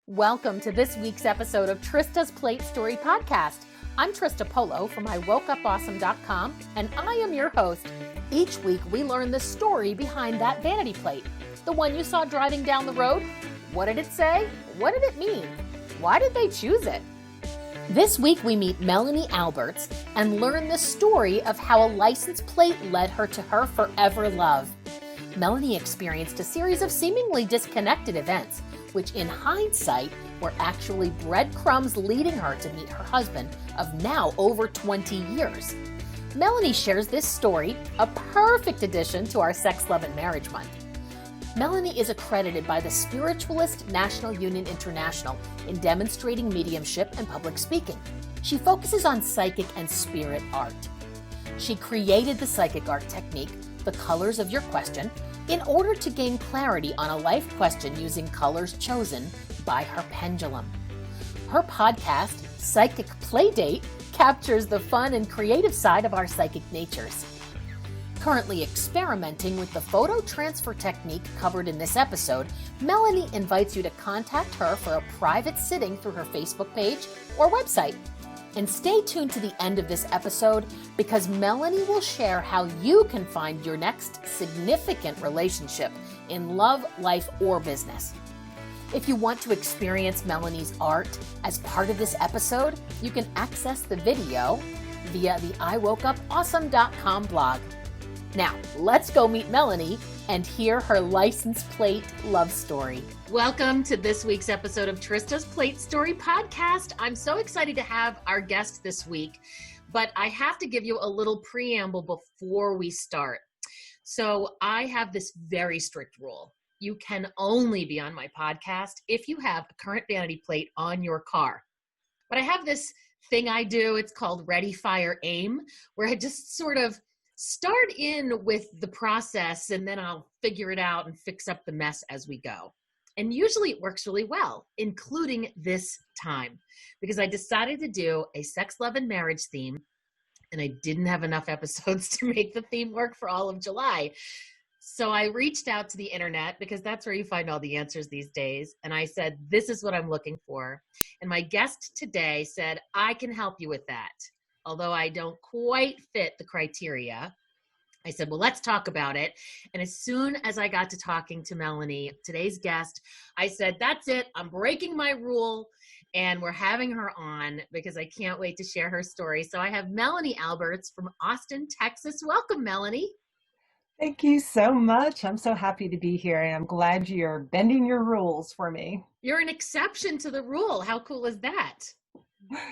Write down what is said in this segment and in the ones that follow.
Welcome to this week's episode of Trista's Plate Story podcast. I'm Trista Polo from iwokeupawesome.com, and I am your host. Each week, we learn the story behind that vanity plate. The one you saw driving down the road? What did it say? What did it mean? Why did they choose it? This week, we meet Melanie Alberts and learn the story of how a license plate led her to her forever love. Melanie experienced a series of seemingly disconnected events, which in hindsight were actually breadcrumbs leading her to meet her husband of now over 20 years. Melanie shares this story, a perfect addition to our Sex, Love, and Marriage Month. Melanie is accredited by the Spiritualist National Union International in demonstrating mediumship and public speaking. She focuses on psychic and spirit art. She created the psychic art technique, The Colors of Your Question, in order to gain clarity on a life question using colors chosen by her pendulum. Her podcast, Psychic Playdate, captures the fun and creative side of our psychic natures. Currently experimenting with the photo transfer technique covered in this episode, Melanie invites you to contact her for a private sitting through her Facebook page or website. And stay tuned to the end of this episode because Melanie will share how you can find your next significant relationship in love, life, or business. If you want to experience Melanie's art as part of this episode, you can access the video via the iwokeupawesome.com blog. Now, let's go meet Melanie and hear her license plate love story. Welcome to this week's episode of Trista's Plate Story podcast. I'm so excited to have our guest this week, but I have to give you a little preamble before we start. So I have this very strict rule. You can only be on my podcast if you have a current vanity plate on your car. But I have this thing I do, it's called Ready, Fire, Aim, where I just sort of start in with the process and then I'll figure it out and fix up the mess as we go. And usually it works really well, including this time, because I decided to do a sex, love, and marriage theme, and I didn't have enough episodes to make the theme work for all of July. So I reached out to the internet because that's where you find all the answers these days. And I said, this is what I'm looking for. And my guest today said, I can help you with that. Although I don't quite fit the criteria. I said, well, let's talk about it. And as soon as I got to talking to Melanie, today's guest, I said, that's it. I'm breaking my rule. And we're having her on because I can't wait to share her story. So I have Melanie Alberts from Austin, Texas. Welcome, Melanie. Thank you so much. I'm so happy to be here. And I'm glad you're bending your rules for me. You're an exception to the rule. How cool is that?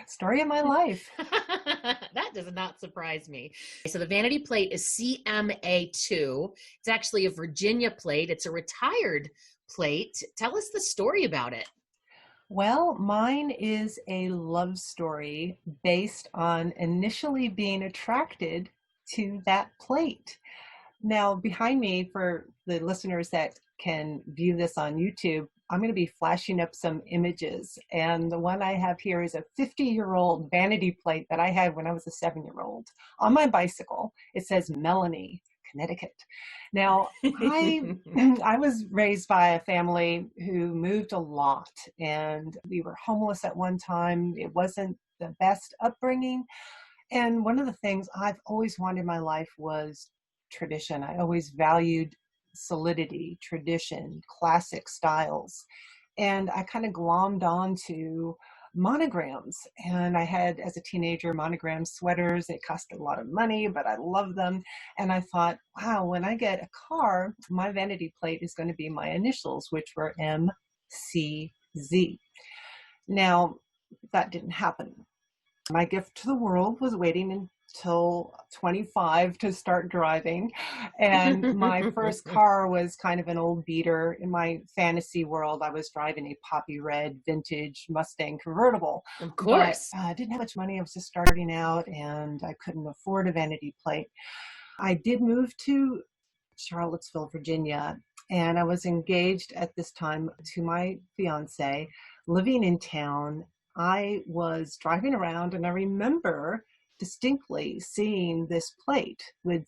Story of my life. That does not surprise me. So the vanity plate is CMA2. It's actually a Virginia plate. It's a retired plate. Tell us the story about it. Well, mine is a love story based on initially being attracted to that plate. Now, behind me, for the listeners that can view this on YouTube, I'm going to be flashing up some images. And the one I have here is a 50-year-old vanity plate that I had when I was a 7-year-old on my bicycle. It says Melanie, Connecticut. Now, I was raised by a family who moved a lot, and we were homeless at one time. It wasn't the best upbringing. And one of the things I've always wanted in my life was tradition. I always valued solidity, tradition, classic styles. And I kind of glommed onto monograms. And I had, as a teenager, monogram sweaters. They cost a lot of money, but I love them. And I thought, wow, when I get a car, my vanity plate is going to be my initials, which were MCZ. Now, that didn't happen. My gift to the world was waiting until 25 to start driving. And my first car was kind of an old beater. In my fantasy world, I was driving a poppy red vintage Mustang convertible. Of course. But I didn't have much money. I was just starting out and I couldn't afford a vanity plate. I did move to Charlottesville, Virginia, and I was engaged at this time to my fiance living in town. I was driving around and I remember distinctly seeing this plate with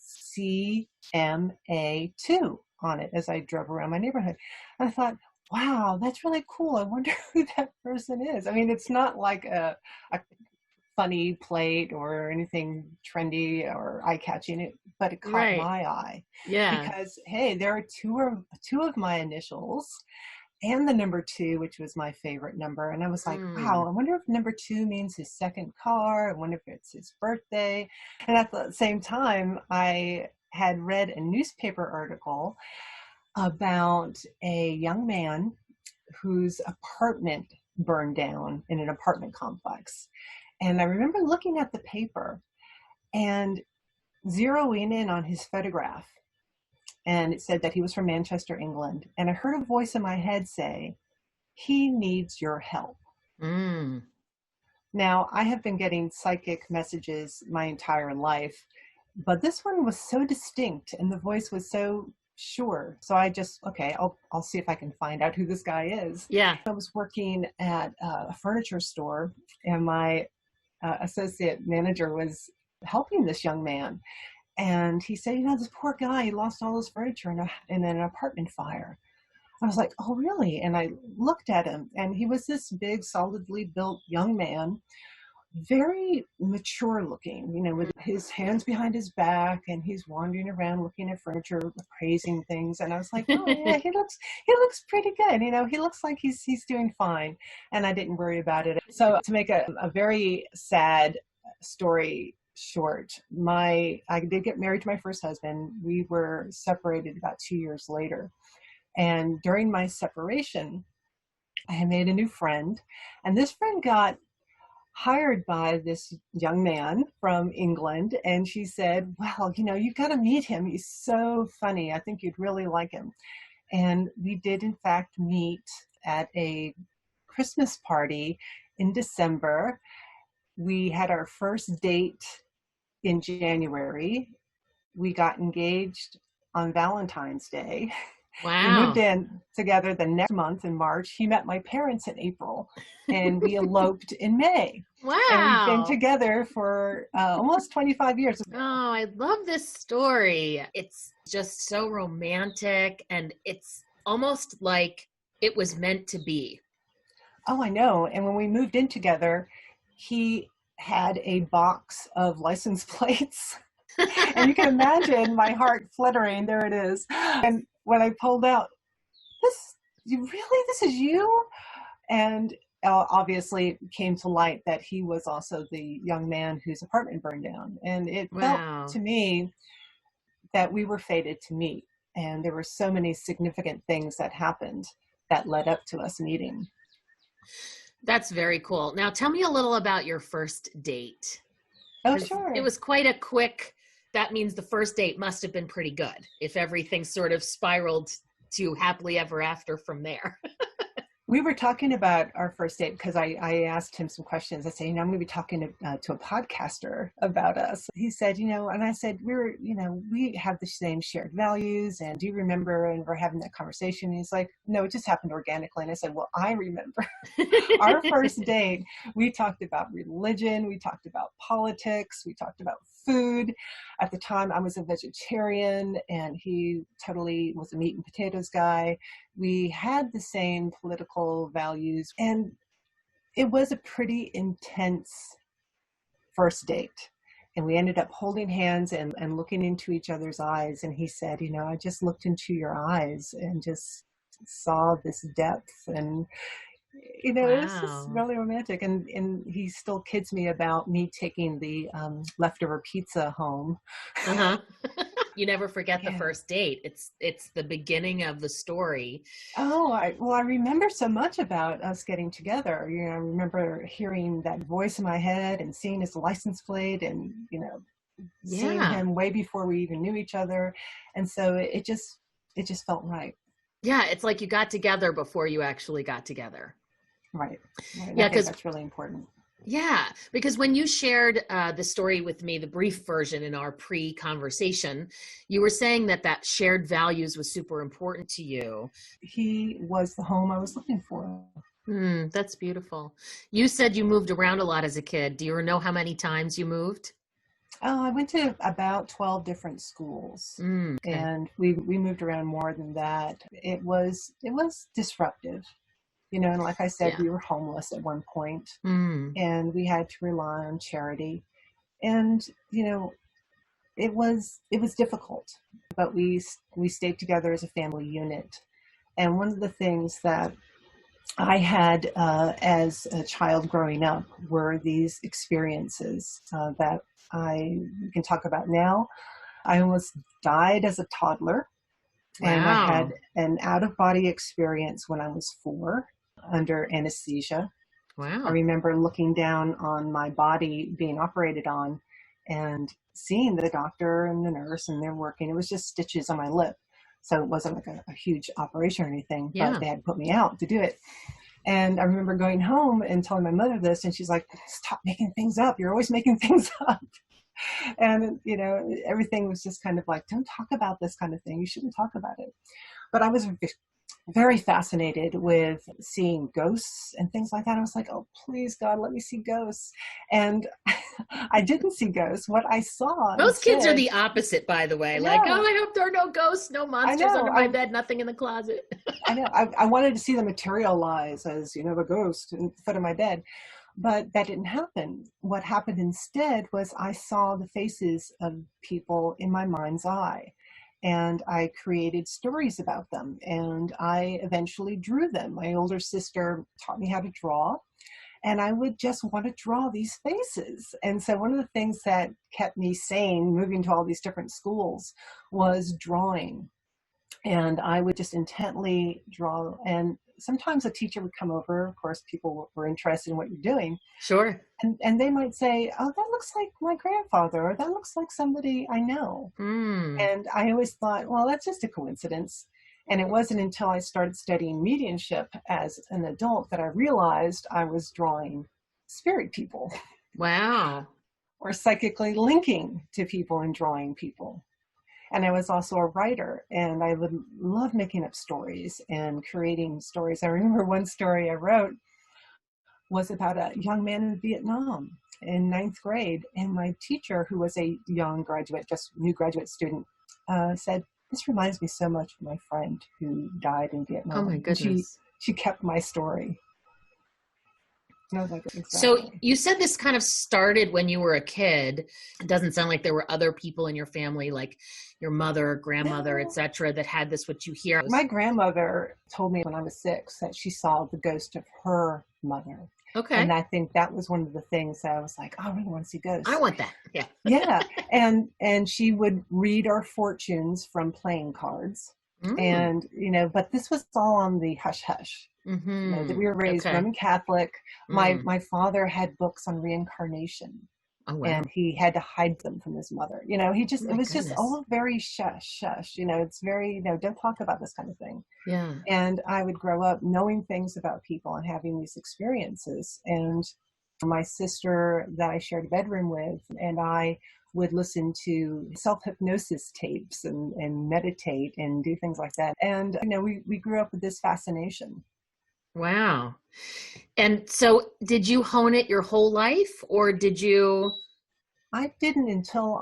CMA2 on it as I drove around my neighborhood. And I thought, wow, that's really cool. I wonder who that person is. I mean, it's not like a funny plate or anything trendy or eye-catching, but it caught Right. my eye Yeah. because, hey, there are two of my initials and the number two, which was my favorite number. And I was like, Mm. wow, I wonder if number two means his second car. I wonder if it's his birthday. And at the same time, I had read a newspaper article about a young man whose apartment burned down in an apartment complex. And I remember looking at the paper and zeroing in on his photograph. And it said that he was from Manchester, England. And I heard a voice in my head say, he needs your help. Mm. Now, I have been getting psychic messages my entire life, but this one was so distinct and the voice was so sure. So I just, okay, I'll see if I can find out who this guy is. Yeah. I was working at a furniture store, and my associate manager was helping this young man. And he said, this poor guy, he lost all his furniture in an apartment fire. I was like, oh, really? And I looked at him, and he was this big, solidly built young man, very mature looking, with his hands behind his back, and he's wandering around looking at furniture, appraising things. And I was like, oh yeah, he looks pretty good. He looks like he's doing fine. And I didn't worry about it. So to make a very sad story short, I did get married to my first husband. We were separated about 2 years later. And during my separation, I had made a new friend, and this friend got hired by this young man from England. And she said, well, you've got to meet him. He's so funny. I think you'd really like him. And we did, in fact, meet at a Christmas party in December. We had our first date in January. We got engaged on Valentine's Day. Wow. We moved in together the next month in March. He met my parents in April, and we eloped in May. Wow. And we've been together for almost 25 years. Oh, I love this story. It's just so romantic, and it's almost like it was meant to be. Oh, I know. And when we moved in together, he had a box of license plates. And you can imagine my heart fluttering. There it is. And when I pulled out, this is you? And obviously it came to light that he was also the young man whose apartment burned down. And it felt to me that we were fated to meet. And there were so many significant things that happened that led up to us meeting. That's very cool. Now tell me a little about your first date. Oh, sure. It was quite a quick, that means the first date must have been pretty good if everything sort of spiraled to happily ever after from there. We were talking about our first date because I asked him some questions. I said, I'm going to be talking to a podcaster about us. He said, and I said, we have the same shared values. And do you remember? And we're having that conversation. And he's like, no, it just happened organically. And I said, well, I remember our first date. We talked about religion. We talked about politics. We talked about food. At the time, I was a vegetarian, and he totally was a meat and potatoes guy. We had the same political values, and it was a pretty intense first date. And we ended up holding hands and looking into each other's eyes. And he said, I just looked into your eyes and just saw this depth. And it was just really romantic. And he still kids me about me taking the leftover pizza home. Uh-huh. You never forget the first date. It's the beginning of the story. Oh, I remember so much about us getting together. I remember hearing that voice in my head and seeing his license plate and, seeing him way before we even knew each other. And so it just felt right. Yeah, it's like you got together before you actually got together. Right. Yeah, because that's really important. Yeah, because when you shared the story with me, the brief version in our pre-conversation, you were saying that shared values was super important to you. He was the home I was looking for. That's beautiful. You said you moved around a lot as a kid. Do you know how many times you moved? I went to about 12 different schools, Okay. and we moved around more than that. It was disruptive, and like I said, Yeah. we were homeless at one point, Mm. and we had to rely on charity. And, it was difficult, but we stayed together as a family unit. And one of the things that I had as a child growing up were these experiences that I can talk about now. I almost died as a toddler, and I had Wow. an out of body experience when I was 4 under anesthesia. I Wow. remember looking down on my body being operated on and seeing the doctor and the nurse, and they're working. It was just stitches on my lip. So it wasn't like a huge operation or anything, but Yeah. they had put me out to do it. And I remember going home and telling my mother this, and she's like, "Stop making things up. You're always making things up." And, everything was just kind of like, "Don't talk about this kind of thing. You shouldn't talk about it." But I was very fascinated with seeing ghosts and things like that. I was like, "Oh, please, God, let me see ghosts." And I didn't see ghosts. What I saw Most kids are instead, the opposite, by the way. Like, oh, yeah, I hope there are no ghosts, no I monsters know. under my bed, nothing in the closet. I know. I wanted to see them materialize as, the ghost in the foot of my bed. But that didn't happen. What happened instead was I saw the faces of people in my mind's eye. And I created stories about them. And I eventually drew them. My older sister taught me how to draw. And I would just want to draw these faces. And so one of the things that kept me sane moving to all these different schools was drawing. And I would just intently draw. And sometimes a teacher would come over. Of course, people were interested in what you're doing. Sure. And they might say, "Oh, that looks like my grandfather," or "That looks like somebody I know." Mm. And I always thought, well, that's just a coincidence. And it wasn't until I started studying mediumship as an adult that I realized I was drawing spirit people Wow. or psychically linking to people and drawing people. And I was also a writer, and I would love making up stories and creating stories. I remember one story I wrote was about a young man in Vietnam in ninth grade. And my teacher, who was a young graduate, just new graduate student, said, "This reminds me so much of my friend who died in Oh my Vietnam." And goodness. she kept my story. And I was like, So exactly. you said this kind of started when you were a kid. It doesn't sound like there were other people in your family, like your mother, grandmother, No, etc., that had this, what you hear. my grandmother told me when I was 6 that she saw the ghost of her mother. And Okay. I think that was one of the things that I was like, "Oh, I really want to see I ghosts." want that. Yeah. Yeah. And she would read our fortunes from playing cards. Mm. And, but this was all on the hush hush. That Mm-hmm. we were raised Okay. Roman Catholic. My Mm. my father had books on reincarnation, Oh, and wow. he had to hide them from his mother. Oh It my was just goodness. all very shush, shush. It's very, don't talk about this kind of thing. Yeah. And I would grow up knowing things about people and having these experiences. And my sister that I shared a bedroom with and I would listen to self-hypnosis tapes and meditate and do things like that. And, we grew up with this fascination. Wow. And so did you hone it your whole life, or did you? I didn't until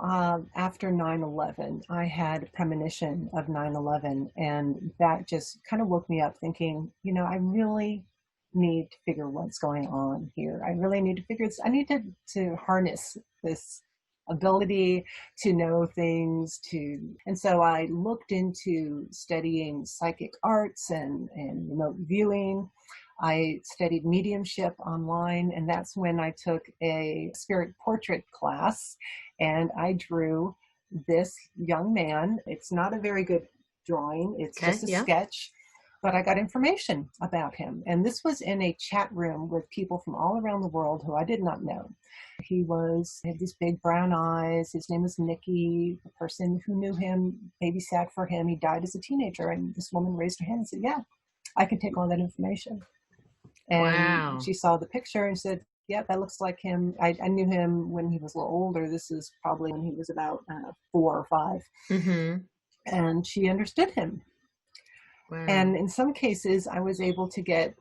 after 9/11. I had a premonition of 9/11, and that just kind of woke me up thinking, I really need to figure what's going on here. I really need to figure this. I need to harness this ability to know things and so I looked into studying psychic arts and remote viewing. I studied mediumship online, and that's when I took a spirit portrait class and I drew this young man. It's not a very good drawing, it's Okay. just a Yeah. sketch, but I got information about him. And this was in a chat room with people from all around the world who I did not know. He had these big brown eyes. His name was Nikki. The person who knew him babysat for him. He died as a teenager. And this woman raised her hand and said, "Yeah, I can take all that information." And Wow. she saw the picture and said, "Yeah, that looks like him." I knew him when he was a little older. This is probably when he was about 4 or 5. Mm-hmm. And she understood him. Wow. And in some cases, I was able to get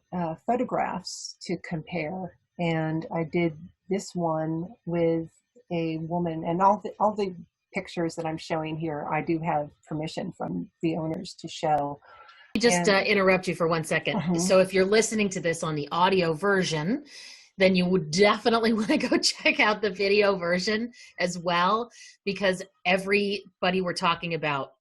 photographs to compare. And I did this one with a woman, and all the pictures that I'm showing here, I do have permission from the owners to show. Just interrupt you for 1 second. So if you're listening to this on the audio version, then you would definitely want to go check out the video version as well, because everybody we're talking about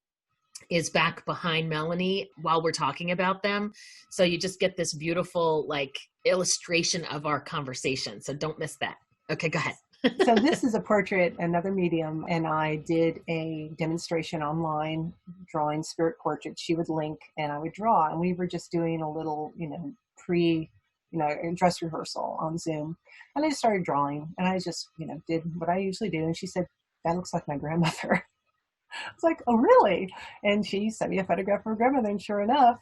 is back behind Melanie while we're talking about them. So you just get this beautiful like illustration of our conversation. So don't miss that. Okay, go ahead. So this is a portrait, another medium, and I did a demonstration online drawing spirit portraits. She would link and I would draw, and we were just doing a little, dress rehearsal on Zoom. And I just started drawing, and I just, did what I usually do. And she said, "That looks like my grandmother." I was like, "Oh, really?" And she sent me a photograph of her grandmother, and sure enough,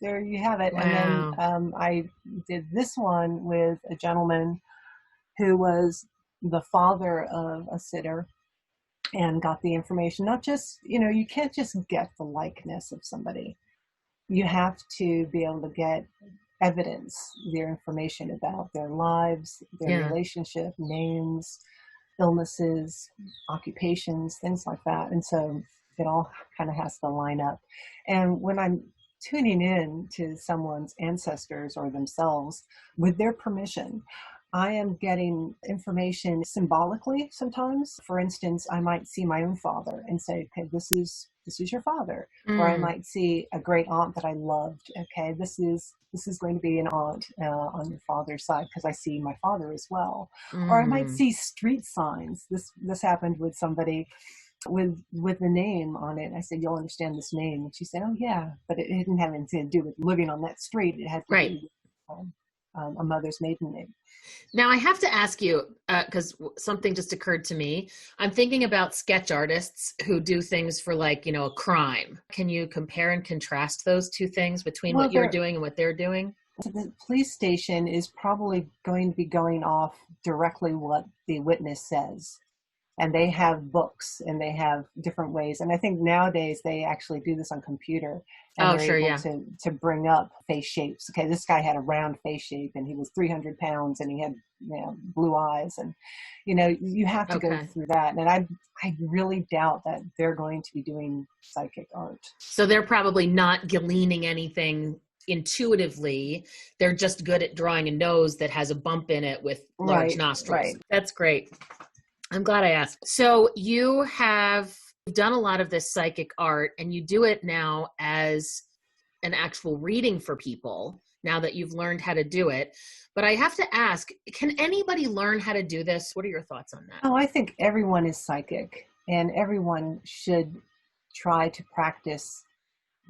there you have it. Wow. And then I did this one with a gentleman who was the father of a sitter, and got the information. Not just, you can't just get the likeness of somebody. You have to be able to get evidence, their information about their lives, their relationship, names, illnesses, occupations, things like that. And so it all kind of has to line up. And when I'm tuning in to someone's ancestors or themselves with their permission, I am getting information symbolically sometimes. For instance, I might see my own father and say, "Okay, this is your father." Or I might see a great aunt that I loved. "Okay, this is going to be an aunt on your father's side," because I see my father as well. Or I might see street signs. This happened with somebody with the name on it. I said, "You'll understand this name." And she said, "Oh yeah," but it didn't have anything to do with living on that street. It had to do with a mother's maiden name. Now I have to ask you, because something just occurred to me. I'm thinking about sketch artists who do things for like, a crime. Can you compare and contrast those two things between what you're doing and what they're doing? The police station is probably going to be going off directly what the witness says. And they have books and they have different ways. And I think nowadays they actually do this on computer. And they're able to bring up face shapes. Okay, this guy had a round face shape and he was 300 pounds and he had blue eyes. And, you have to go through that. And I really doubt that they're going to be doing psychic art. So they're probably not gleaning anything intuitively. They're just good at drawing a nose that has a bump in it with large nostrils. Right. That's great. I'm glad I asked. So you have done a lot of this psychic art, and you do it now as an actual reading for people now that you've learned how to do it. But I have to ask, can anybody learn how to do this? What are your thoughts on that? Oh, I think everyone is psychic, and everyone should try to practice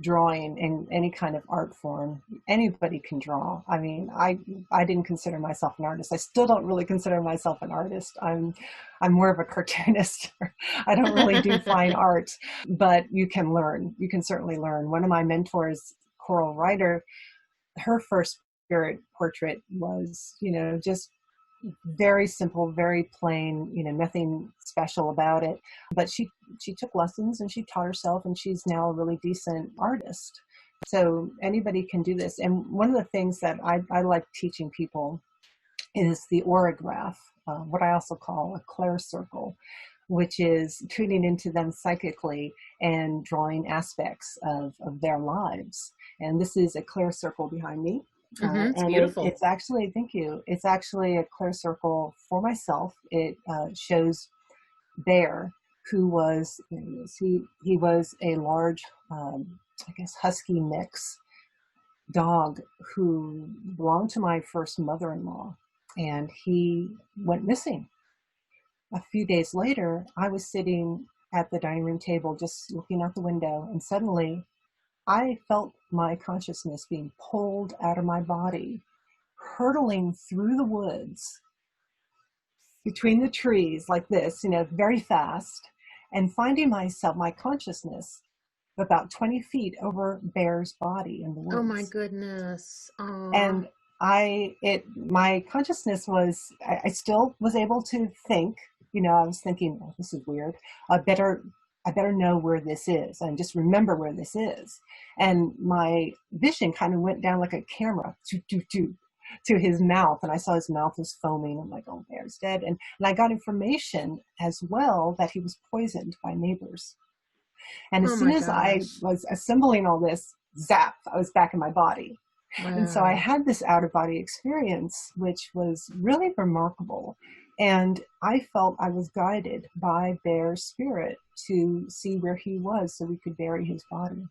drawing in any kind of art form. Anybody can draw. I mean, I didn't consider myself an artist. I still don't really consider myself an artist. I'm more of a cartoonist. I don't really do fine art, but you can learn. You can certainly learn. One of my mentors, Coral Ryder, her first spirit portrait was, just very simple, very plain, nothing special about it. But she took lessons and she taught herself, and she's now a really decent artist. So anybody can do this. And one of the things that I like teaching people is the aurograph, what I also call a clair circle, which is tuning into them psychically and drawing aspects of their lives. And this is a clair circle behind me. It's beautiful. It's actually, thank you. It's actually a clear circle for myself. It shows Bear, who was, he was a large, husky mix dog who belonged to my first mother-in-law, and he went missing. A few days later, I was sitting at the dining room table just looking out the window, and suddenly I felt my consciousness being pulled out of my body, hurtling through the woods, between the trees like this, very fast, and finding my consciousness about 20 feet over Bear's body in the woods. Oh my goodness. Aww. And my consciousness was, I still was able to think, I was thinking, oh, this is weird. I better know where this is and just remember where this is. And my vision kind of went down like a camera. to his mouth, and I saw his mouth was foaming. I'm like, oh, Bear's dead. And I got information as well that he was poisoned by neighbors. And as Oh soon my as I gosh. was assembling all this, zap, I was back in my body. And so I Wow. had this out of body experience, which was really remarkable. And I felt I was guided by Bear's spirit to see where he was so we could bury his body.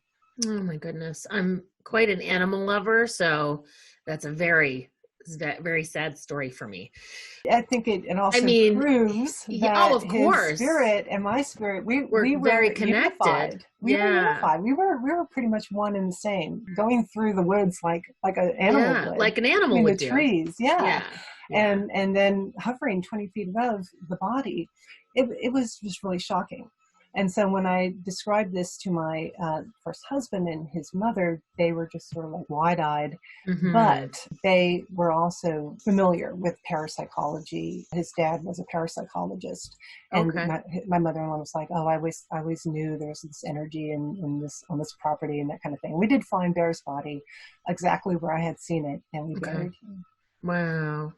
Oh my goodness. I'm quite an animal lover, so that's a very, very sad story for me. I think it I also mean, proves oh, that of his course. spirit and my spirit, We're we very were connected. unified. We were Yeah. unified. We were pretty much one and the same, going through the woods like an animal Yeah. would, Like an animal between the would do. trees. Yeah. Yeah. Yeah. And then hovering 20 feet above the body. It was just really shocking. And so when I described this to my first husband and his mother, they were just sort of like wide-eyed. Mm-hmm. But they were also familiar with parapsychology. His dad was a parapsychologist, and Okay. my mother-in-law was like, "Oh, I always knew there was this energy in this on this property and that kind of thing." We did find Bear's body exactly where I had seen it, and we Okay. buried him. Wow.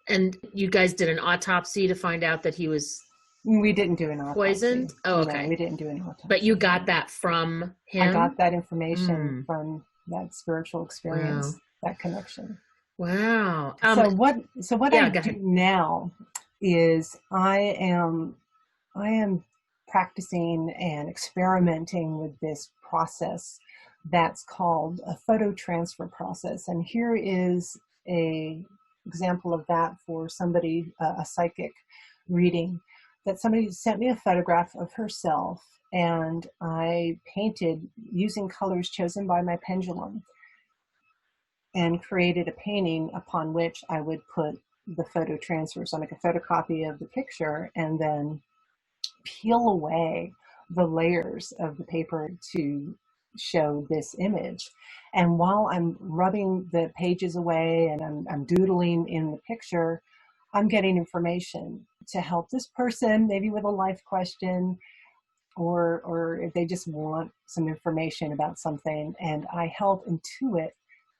And you guys did an autopsy to find out that he was We didn't do an autopsy. poisoned? Oh, No, okay. we didn't do an But you autopsy. got that from I got him? that information Mm. from that spiritual Wow. experience, that connection. Wow. So what I Yeah, go do ahead. now is I am practicing and experimenting with this process that's called a photo transfer process. And here is a example of that for somebody, a psychic reading, that somebody sent me a photograph of herself, and I painted using colors chosen by my pendulum and created a painting upon which I would put the photo transfer. So I make a photocopy of the picture and then peel away the layers of the paper to show this image. And while I'm rubbing the pages away and I'm doodling in the picture, I'm getting information to help this person, maybe with a life question, or if they just want some information about something, and I help intuit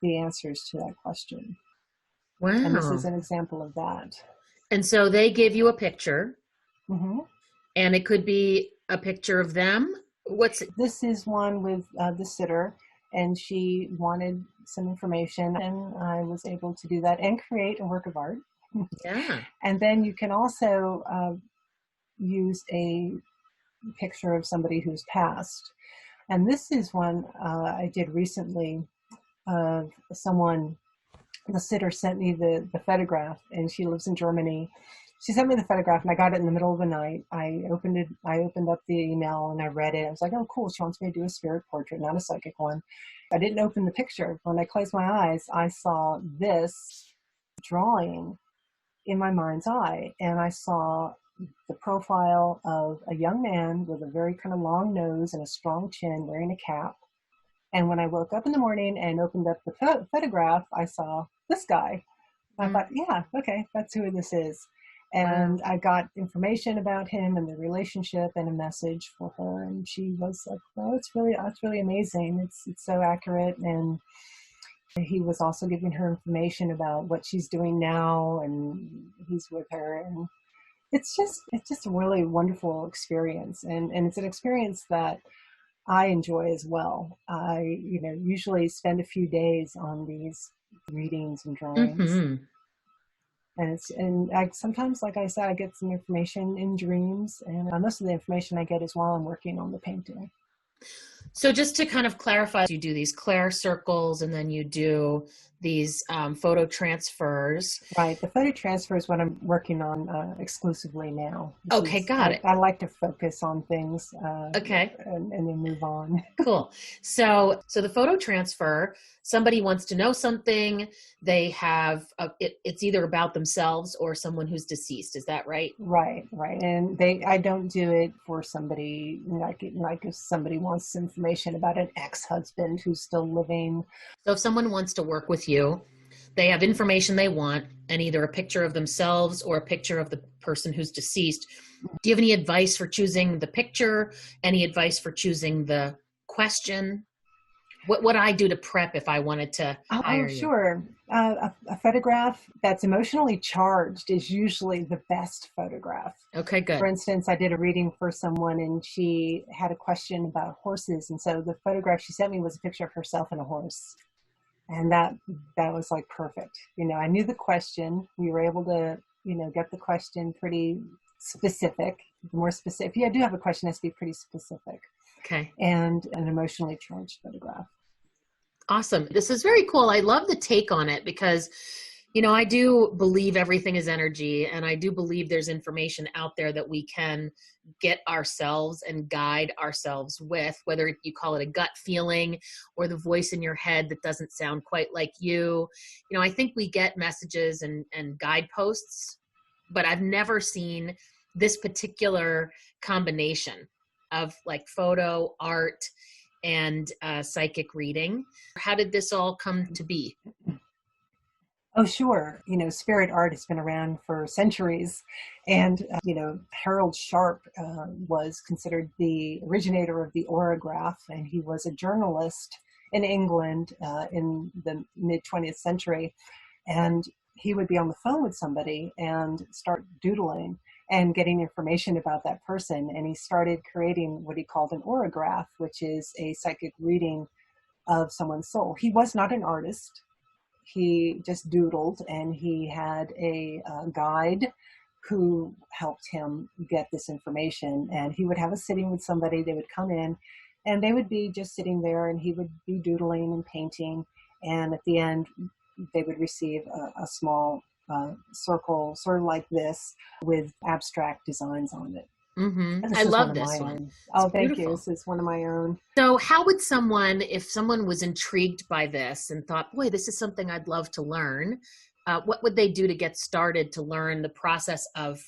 the answers to that question. And this is Wow. an example of that. And so they give you a picture, Hmm. and it could be a picture of them. What's This is one with the sitter, and she wanted some information, and I was able to do that and create a work of art. Yeah. And then you can also use a picture of somebody who's passed. And this is one I did recently of someone. The sitter sent me the photograph, and she lives in Germany. She sent me the photograph, and I got it in the middle of the night. I opened up the email, and I read it. I was like, oh, cool. She wants me to do a spirit portrait, not a psychic one. I didn't open the picture. When I closed my eyes, I saw this drawing in my mind's eye, and I saw the profile of a young man with a very kind of long nose and a strong chin, wearing a cap. And when I woke up in the morning and opened up the photograph, I saw this guy. I Mm. thought, yeah, okay, that's who this is. Wow. And I got information about him and the relationship and a message for her. And she was like, "Oh, that's really amazing. It's so accurate." And he was also giving her information about what she's doing now, and he's with her. And it's just a really wonderful experience. And it's an experience that I enjoy as well. I, usually spend a few days on these readings and drawings. Mm-hmm. And I sometimes, like I said, I get some information in dreams, and most of the information I get is while I'm working on the painting. So just to kind of clarify, you do these Claire circles, and then you do these photo transfers. Right. The photo transfer is what I'm working on exclusively now. Okay, got it. I like to focus on things Okay. and then move on. Cool. So the photo transfer, somebody wants to know something, they have it's either about themselves or someone who's deceased. Is that right? Right. And I don't do it for somebody like if somebody wants information about an ex-husband who's still living. So if someone wants to work with you, they have information they want, and either a picture of themselves or a picture of the person who's deceased. Do you have any advice for choosing the picture? Any advice for choosing the question? What would I do to prep if I wanted to Oh, hire you? sure. A photograph that's emotionally charged is usually the best photograph. Okay, For good. instance, I did a reading for someone and she had a question about horses. And so the photograph she sent me was a picture of herself and a horse. And that was like perfect. I knew the question. We were able to, get the question pretty specific, more specific. If you do have a question, it has to be pretty specific, Okay. and an emotionally charged photograph. Awesome. This is very cool. I love the take on it because, I do believe everything is energy, and I do believe there's information out there that we can get ourselves and guide ourselves with, whether you call it a gut feeling or the voice in your head that doesn't sound quite like you. I think we get messages and guideposts, but I've never seen this particular combination of like photo, art, and psychic reading. How did this all come to be? Oh, sure. Spirit art has been around for centuries. And, Harold Sharp was considered the originator of the orograph, and he was a journalist in England in the mid 20th century. And he would be on the phone with somebody and start doodling and getting information about that person. And he started creating what he called an orograph, which is a psychic reading of someone's soul. He was not an artist. He just doodled, and he had a guide who helped him get this information. And he would have a sitting with somebody. They would come in, and they would be just sitting there, and he would be doodling and painting. And at the end, they would receive a small circle, sort of like this, with abstract designs on it. Mm-hmm. This I is one love of this my one. own. It's Oh, thank you. beautiful. This is one of my own. So how would someone, if someone was intrigued by this and thought, boy, this is something I'd love to learn, what would they do to get started to learn the process of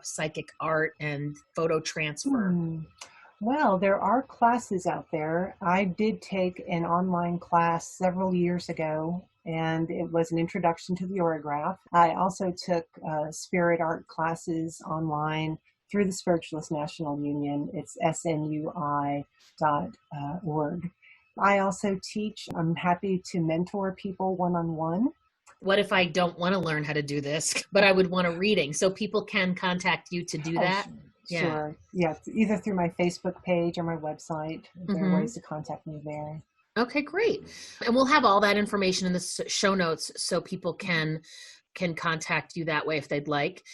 psychic art and photo transfer? Well, there are classes out there. I did take an online class several years ago, and it was an introduction to the orograph. I also took spirit art classes online through the Spiritualist National Union. It's snui.org. I also teach. I'm happy to mentor people one-on-one. What if I don't want to learn how to do this, but I would want a reading? So people can contact you to do that? Yeah. Sure. Yeah, either through my Facebook page or my website. There are ways to contact me there. Okay, great. And we'll have all that information in the show notes so people can contact you that way if they'd like.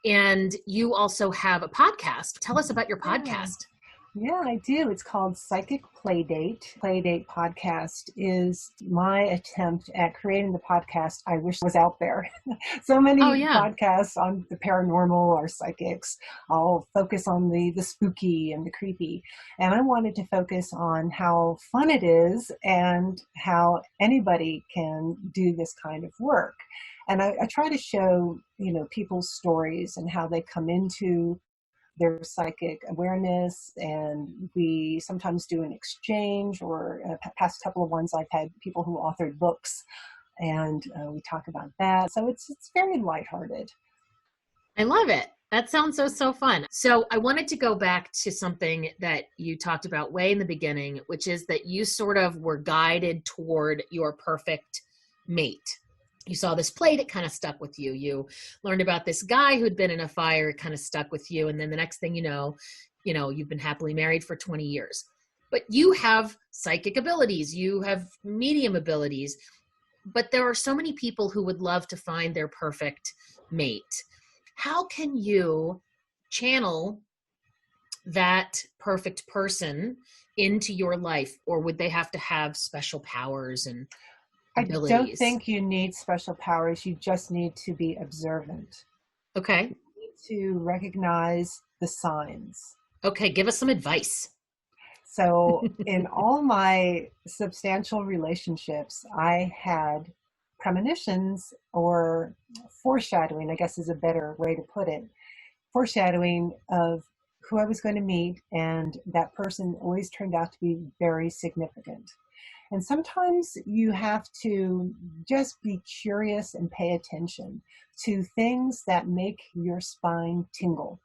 And you also have a podcast. Tell us about your podcast. Yeah, I do. It's called Psychic Playdate. Playdate podcast is my attempt at creating the podcast I wish was out there. So many podcasts on the paranormal or psychics all focus on the spooky and the creepy. And I wanted to focus on how fun it is and how anybody can do this kind of work. And I try to show, people's stories and how they come into their psychic awareness, and we sometimes do an exchange, or past couple of ones I've had people who authored books, and we talk about that. So it's very lighthearted. I love it. That sounds so fun. So I wanted to go back to something that you talked about way in the beginning, which is that you sort of were guided toward your perfect mate. You saw this plate, it kind of stuck with you. You learned about this guy who'd been in a fire, it kind of stuck with you. And then the next thing you know, you've been happily married for 20 years. But you have psychic abilities, you have medium abilities, but there are so many people who would love to find their perfect mate. How can you channel that perfect person into your life? Or would they have to have special powers and abilities? I don't think you need special powers. You just need to be observant. Okay. You need to recognize the signs. Okay, give us some advice. So in all my substantial relationships, I had premonitions, or foreshadowing, I guess is a better way to put it. Foreshadowing of who I was going to meet, and that person always turned out to be very significant. And sometimes you have to just be curious and pay attention to things that make your spine tingle.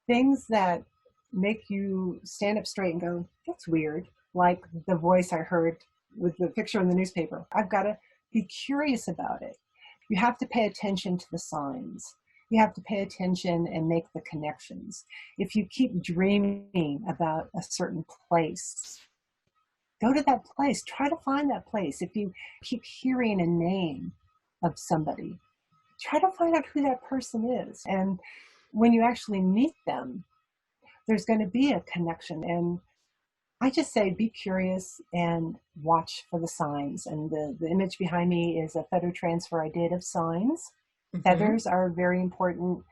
Things that make you stand up straight and go, that's weird. like the voice I heard with the picture in the newspaper. I've got to be curious about it. You have to pay attention to the signs. You have to pay attention and make the connections. If you keep dreaming about a certain place, go to that place. Try to find that place. If you keep hearing a name of somebody, try to find out who that person is. And when you actually meet them, there's going to be a connection. And I just say be curious and watch for the signs. And the image behind me is a feather transfer I did of signs. Mm-hmm. Feathers are very important.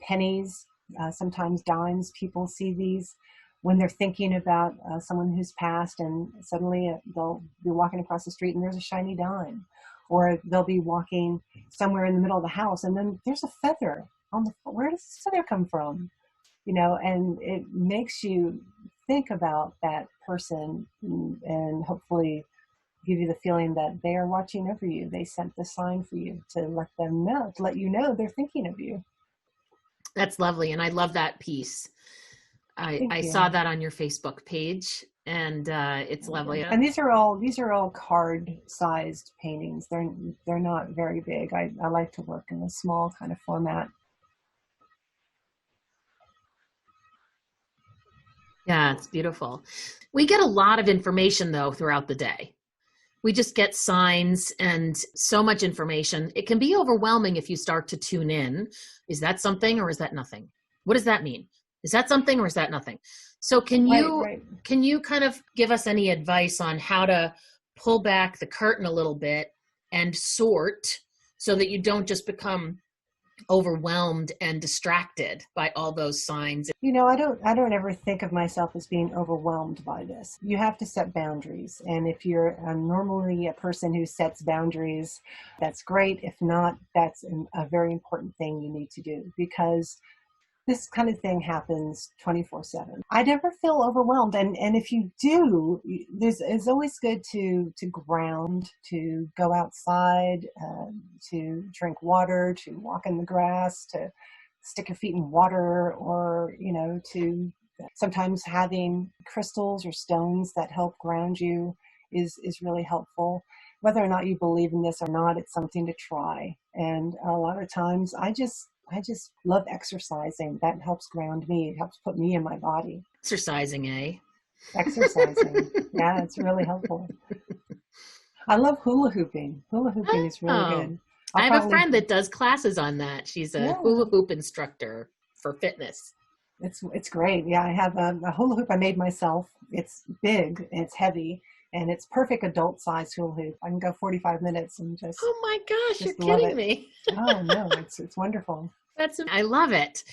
Pennies, sometimes dimes, people see these when they're thinking about someone who's passed, and suddenly they'll be walking across the street and there's a shiny dime. Or they'll be walking somewhere in the middle of the house and then there's a feather on the floor. Where does this feather come from? You know, and it makes you think about that person and hopefully give you the feeling that they are watching over you. They sent the sign for you to let them know, to let you know they're thinking of you. That's lovely. And I love that piece. I saw that on your Facebook page, and it's lovely. And these are all card-sized paintings. They're not very big. I like to work in a small kind of format. Yeah, it's beautiful. We get a lot of information though throughout the day. We just get signs and so much information. It can be overwhelming if you start to tune in. Is that something or is that nothing? What does that mean? Is that something or is that nothing? So can you kind of give us any advice on how to pull back the curtain a little bit and sort so that you don't just become overwhelmed and distracted by all those signs? You know, I don't ever think of myself as being overwhelmed by this. You have to set boundaries. And if you're normally a person who sets boundaries, that's great. If not, that's a very important thing you need to do, because this kind of thing happens 24/7. I never feel overwhelmed. And if you do, it's always good to ground, to go outside, to drink water, to walk in the grass, to stick your feet in water, or, you know, to sometimes having crystals or stones that help ground you is really helpful. Whether or not you believe in this or not, it's something to try. And a lot of times I just love exercising. That helps ground me. It helps put me in my body. Exercising, eh? Exercising. Yeah, it's really helpful. I love hula hooping. Hula hooping is really good. I have a friend that does classes on that. She's a hula hoop instructor for fitness. It's great. Yeah, I have a hula hoop I made myself. It's big, and it's heavy, and it's perfect adult size hula hoop. I can go 45 minutes and just... Oh my gosh, you're kidding me. Oh no, it's wonderful. I love it.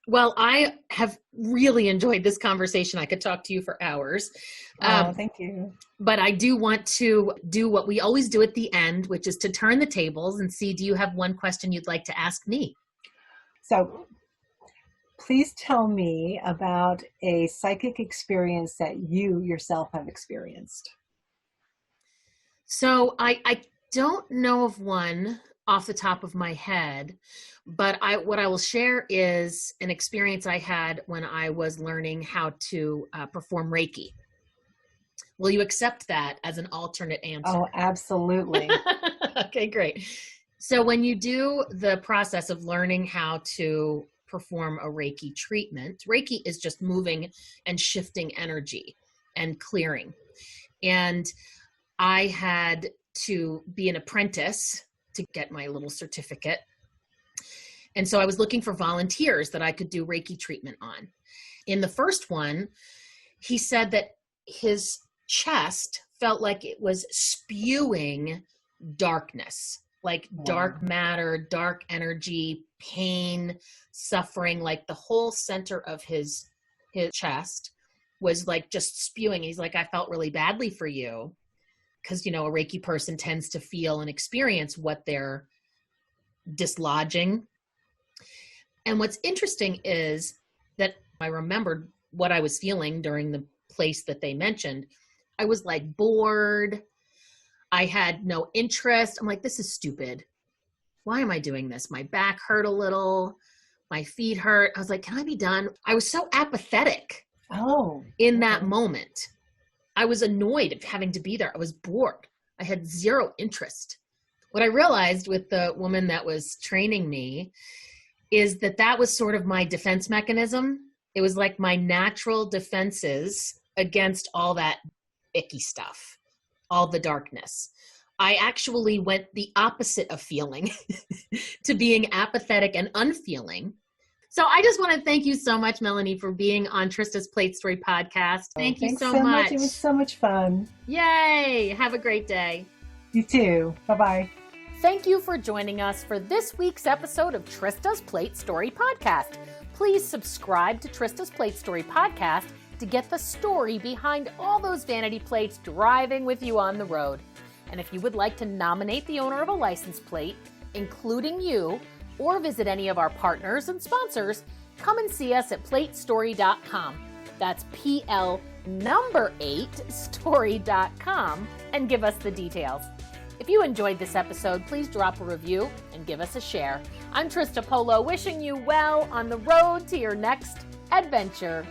Well, I have really enjoyed this conversation. I could talk to you for hours. Thank you. But I do want to do what we always do at the end, which is to turn the tables and see, do you have one question you'd like to ask me? So please tell me about a psychic experience that you yourself have experienced. So I don't know of one off the top of my head, but what I will share is an experience I had when I was learning how to perform Reiki. Will you accept that as an alternate answer? Oh, absolutely. Okay, great. So when you do the process of learning how to perform a Reiki treatment, Reiki is just moving and shifting energy and clearing. And I had to be an apprentice to get my little certificate. And so I was looking for volunteers that I could do Reiki treatment on. In the first one, he said that his chest felt like it was spewing darkness, like dark matter, dark energy, pain, suffering, like the whole center of his chest was like just spewing. He's like, I felt really badly for you. Because, you know, a Reiki person tends to feel and experience what they're dislodging. And what's interesting is that I remembered what I was feeling during the place that they mentioned. I was like bored. I had no interest. I'm like, this is stupid. Why am I doing this? My back hurt a little. My feet hurt. I was like, can I be done? I was so apathetic in that moment. I was annoyed of having to be there. I was bored. I had zero interest. What I realized with the woman that was training me is that that was sort of my defense mechanism. It was like my natural defenses against all that icky stuff, all the darkness. I actually went the opposite of feeling to being apathetic and unfeeling. So I just want to thank you so much, Melanie, for being on Trista's Plate Story podcast. Thank you so much. It was so much fun. Yay. Have a great day. You too. Bye-bye. Thank you for joining us for this week's episode of Trista's Plate Story podcast. Please subscribe to Trista's Plate Story podcast to get the story behind all those vanity plates driving with you on the road. And if you would like to nominate the owner of a license plate, including you, or visit any of our partners and sponsors, come and see us at PL8STORY.com. That's PL8STORY.com and give us the details. If you enjoyed this episode, please drop a review and give us a share. I'm Trista Polo, wishing you well on the road to your next adventure.